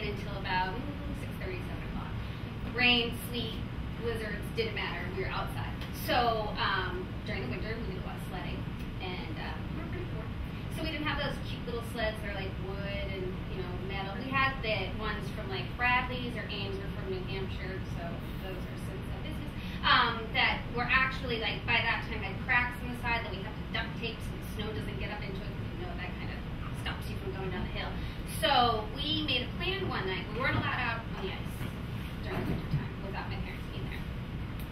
until about 6:30, 7 o'clock. Rain, sleet, blizzards, didn't matter. We were outside. So during the winter, we did a lot of sledding, and we were pretty poor. So we didn't have those cute little sleds that are like wood and metal. We had the ones from like Bradley's or Ames were from New Hampshire, so those are since a business. That were actually like by that time had cracks in the side that we have to duct tape so the snow doesn't get up into it. That kind of stops you from going down the hill. So we made a plan one night. We weren't allowed out on the ice during the winter time without my parents being there.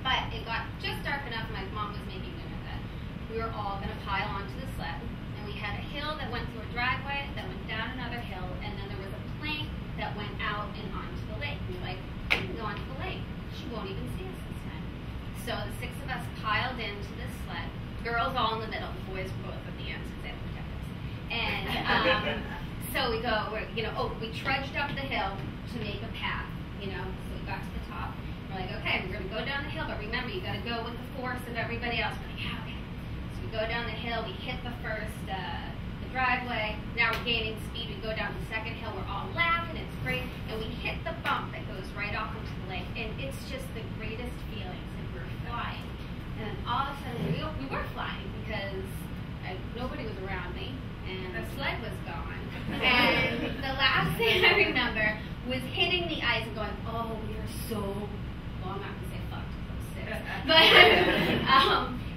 But it got just dark enough, my mom was making dinner that we were all going to pile onto the sled. And we had a hill that went through a driveway, that went down another hill, and then there was a plank that went out and onto the lake. And we're like, we can go onto the lake. She won't even see us this time. So the 6 of us piled into this sled. Girls all in the middle, the boys were both at the ends because they had to protect us. And so we go, we trudged up the hill to make a path, so we got to the top. We're like, okay, we're going to go down the hill, but remember, you got to go with the force of everybody else. We're like, yeah, okay. So we go down the hill, we hit the first, the driveway. Now we're gaining speed. We go down the second hill. We're all laughing. It's great. And we hit the bump that goes right off into the lake. And it's just the greatest feelings. And we're flying. And then all of a sudden, we were flying because nobody was around me. And the sled was gone. And the last thing I remember was hitting the ice and going, oh, we are so, well, I'm not going to say fucked because I'm 6. But,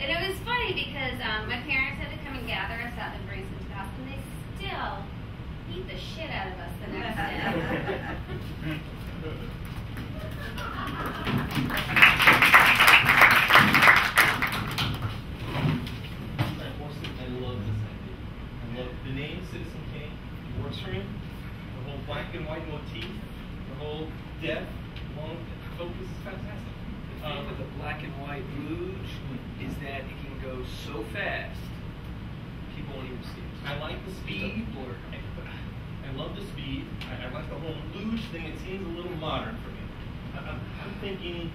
and it was funny because my parents had to come and gather us up and bring us into the house, and they still beat the shit out of us the next day. The name Citizen Kane works for me. The whole black and white motif, the whole depth, long focus is fantastic. The thing with the black and white luge is that it can go so fast, people won't even see it. I like the speed. I love the speed. I like the whole luge thing. It seems a little modern for me. I'm thinking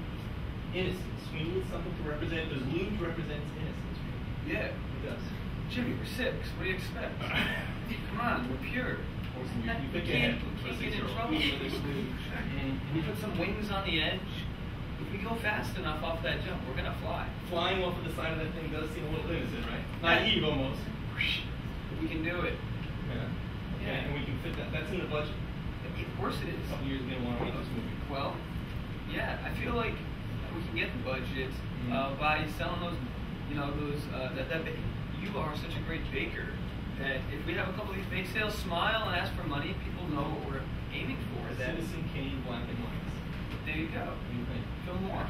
innocence. We need something to represent. Does luge represents innocence for you? Yeah, It does. Jimmy, we're 6. What do you expect? Come on, we're pure. You We can't get in trouble for this luge. We put some wings on the edge. If we go fast enough off that jump, we're gonna fly. Flying off of the side of that thing does seem a little innocent, right? Naive almost. We can do it. Yeah, and we can fit that. That's in the budget. Of course it is. A couple years ago, one of those movies. Well, yeah, I feel like we can get the budget by selling those, you are such a great baker that if we have a couple of these bake sales, smile and ask for money, people know what we're aiming for. Citizen Kane black and white. There you go. Feel more.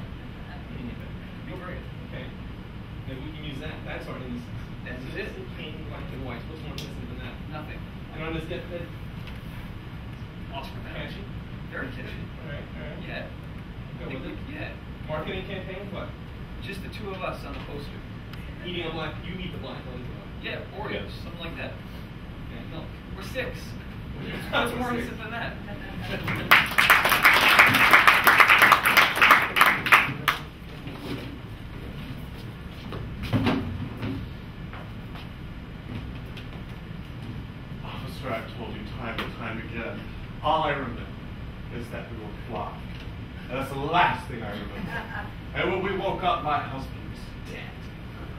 You're great. Okay. Maybe we can use that. That's our innocence. That's it. Citizen Kane black and white. What's more innocent than that? Nothing. And on this deathbed? Awesome. Catchy? Very catchy. All right. Yeah. Go with it. Yeah. Marketing campaign? What? Just the 2 of us on the poster. Eating a black, you eat the black one. Yeah, Oreos, something like that. Okay. No, we're 6. What's more innocent than that? Officer, I've told you time and time again, all I remember is that we were flying. And that's the last thing I remember. And when we woke up, my husband was dead.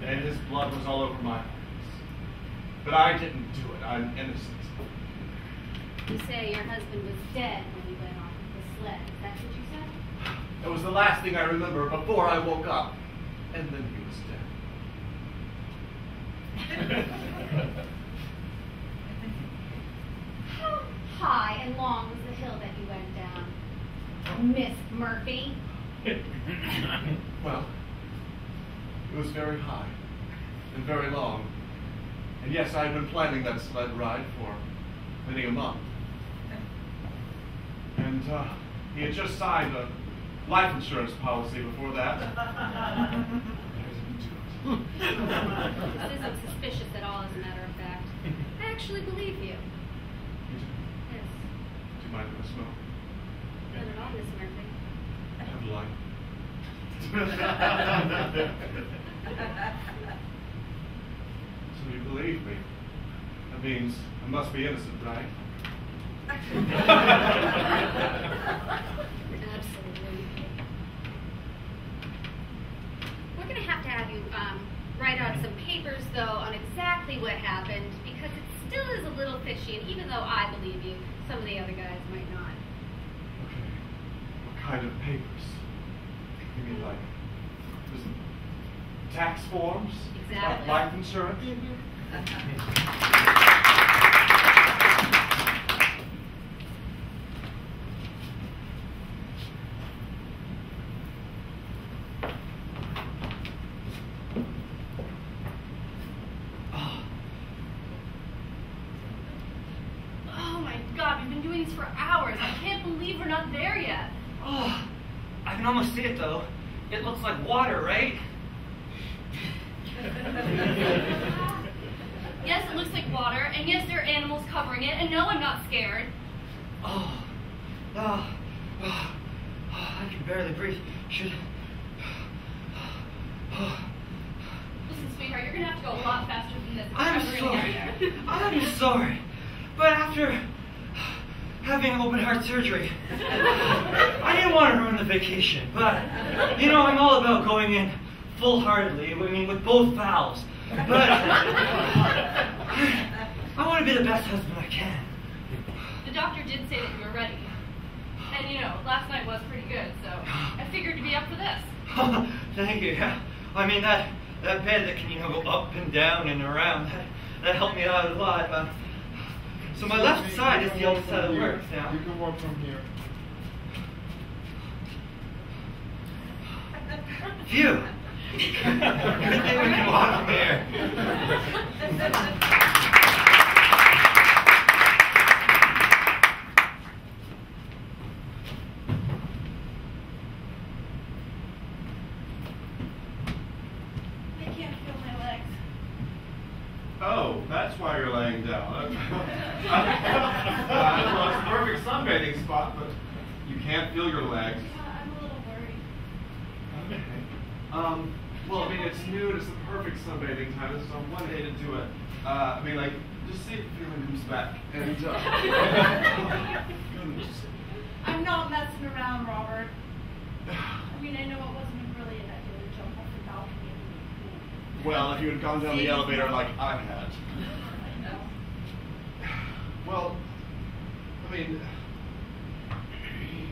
And his blood was all over my face. But I didn't do it. I'm innocent. You say your husband was dead when you went off the sled. Is that what you said? It was the last thing I remember before I woke up. And then he was dead. How high and long was the hill that you went down, Miss Murphy? Well, it was very high and very long. And yes, I had been planning that sled ride for many a month. And he had just signed a life insurance policy before that. This isn't suspicious at all, as a matter of fact. I actually believe you. You do? Yes. Do you mind if I smoke? Not at all, Miss Murphy. Have light. So you believe me? That means I must be innocent, right? squishy, and even though I believe you, some of the other guys might not. Okay. What kind of papers? You mean like tax forms? Exactly. Life insurance? Oh my God, we've been doing this for hours. I can't believe we're not there yet. Oh, I can almost see it though. It looks like water, right? Yes, it looks like water, and yes, there are animals covering it, and no, I'm not scared. I can barely breathe. Listen, sweetheart, you're gonna have to go a lot faster than this. I'm We're gonna sorry. get there. I'm sorry. But after having open heart surgery, I didn't want to ruin the vacation. But, you know, I'm all about going in full-heartedly. I mean, with both valves. But I want to be the best husband I can. The doctor did say that you were ready. And, you know, last night was pretty good, so I figured you'd be up for this. Thank you. Yeah. I mean, that bed that can, you know, go up and down and around, that helped me out a lot. So my left side is the only side that works now. You can walk from here. Phew. Good thing we can walk from here. I can't feel my legs. Oh, that's why you're laying down. Well, it's a perfect sunbathing spot, but you can't feel your legs. I'm a little worried. Okay. Well, I mean, it's noon. It's the perfect sunbathing time. This is one day to do it. I mean, like, just see if the feeling comes back. And, goodness. I'm not messing around, Robert. I mean, I know it wasn't a brilliant idea to jump off the balcony. Well, if you had gone down the elevator like I had. I know. Well, I mean,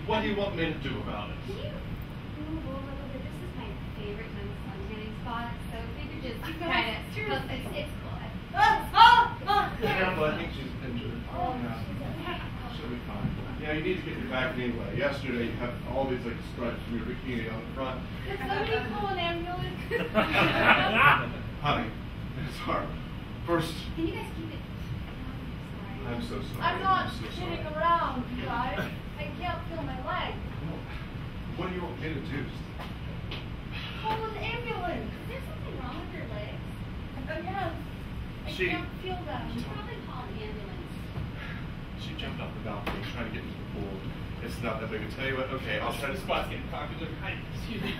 what do you want me to do about it? Can you move over a little bit? This is my favorite kind of sun tanning spot, so if you could just kind of, it's cool. Yeah, but I think she's injured. Oh, Yeah. She'll be fine. Yeah, you need to get your back anyway. Yesterday you had all these like stripes from your bikini on the front. Did somebody call an ambulance? Honey, it's hard. First, Can you guys keep it? I'm so sorry. I'm not so kidding sorry. around, you guys. I can't feel my leg. Well, what do you want me to do? Call an ambulance. Is there something wrong with your legs? Yes. I She- can't feel You them. should probably call an ambulance. She jumped off the balcony trying to get into the pool. It's not that big. I tell you what. Okay, I'll try to The spot's getting popular. Hi, excuse me.